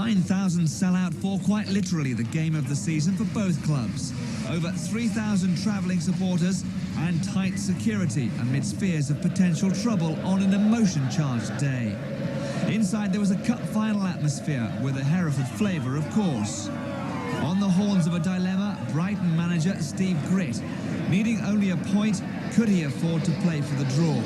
9,000 sell out for quite literally the game of the season for both clubs. Over 3,000 travelling supporters and tight security amidst fears of potential trouble on an emotion-charged day. Inside there was a cup final atmosphere with a Hereford flavour, of course. On the horns of a dilemma, Brighton manager Steve Gritt, needing only a point, could he afford to play for the draw?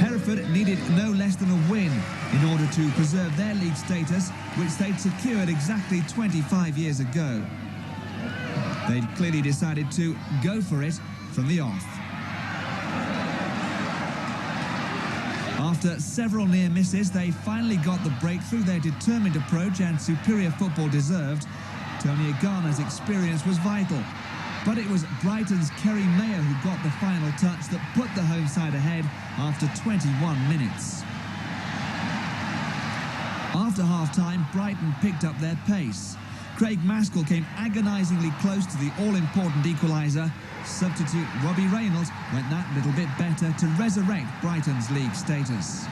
Hereford needed no less than a win in order to preserve their league status, which they'd secured exactly 25 years ago. They'd clearly decided to go for it from the off. After several near misses, they finally got the breakthrough their determined approach and superior football deserved. Tony Agana's experience was vital. But it was Brighton's Kerry Mayer who got the final touch that put the home side ahead after 21 minutes. After half-time, Brighton picked up their pace. Craig Maskell came agonisingly close to the all-important equaliser. Substitute Robbie Reinelt went that little bit better to resurrect Brighton's league status.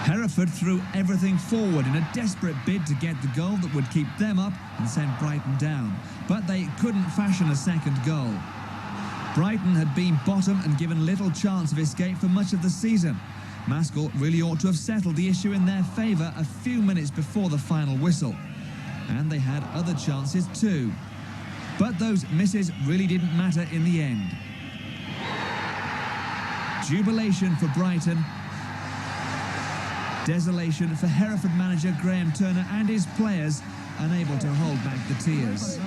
Hereford threw everything forward in a desperate bid to get the goal that would keep them up and send Brighton down. But they couldn't fashion a second goal. Brighton had been bottom and given little chance of escape for much of the season. Maskell really ought to have settled the issue in their favour a few minutes before the final whistle. And they had other chances too. But those misses really didn't matter in the end. Jubilation for Brighton. Desolation for Hereford manager Graham Turner and his players, unable to hold back the tears.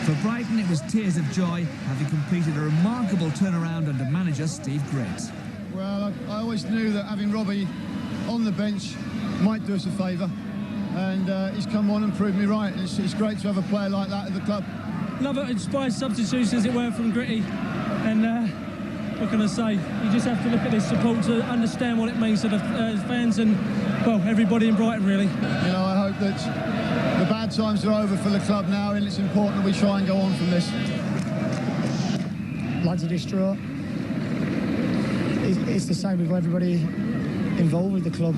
For Brighton, it was tears of joy, having completed a remarkable turnaround under manager Steve Gritt. Well, I always knew that having Robbie on the bench might do us a favour, and he's come on and proved me right. It's great to have a player like that at the club. Love it, inspired substitutes as it were from Gritty, and what can I say? You just have to look at this support to understand what it means to the fans and, well, everybody in Brighton, really. You know, I hope that the bad times are over for the club now, and it's important that we try and go on from this. Lads are distraught. It's the same with everybody involved with the club.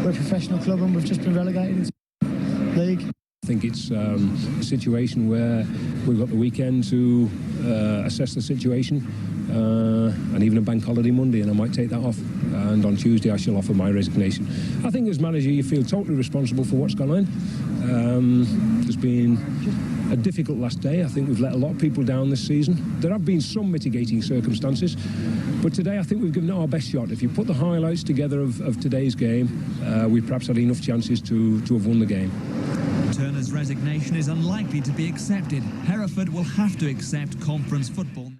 We're a professional club and we've just been relegated into the league. I think it's a situation where we've got the weekend to assess the situation. And even a bank holiday Monday, and I might take that off, and on Tuesday I shall offer my resignation. I think as manager you feel totally responsible for what's gone on. There's been a difficult last day. I think we've let a lot of people down this season. There have been some mitigating circumstances, but today I think we've given it our best shot. If you put the highlights together of today's game, we perhaps had enough chances to have won the game. Turner's resignation is unlikely to be accepted. Hereford will have to accept conference football.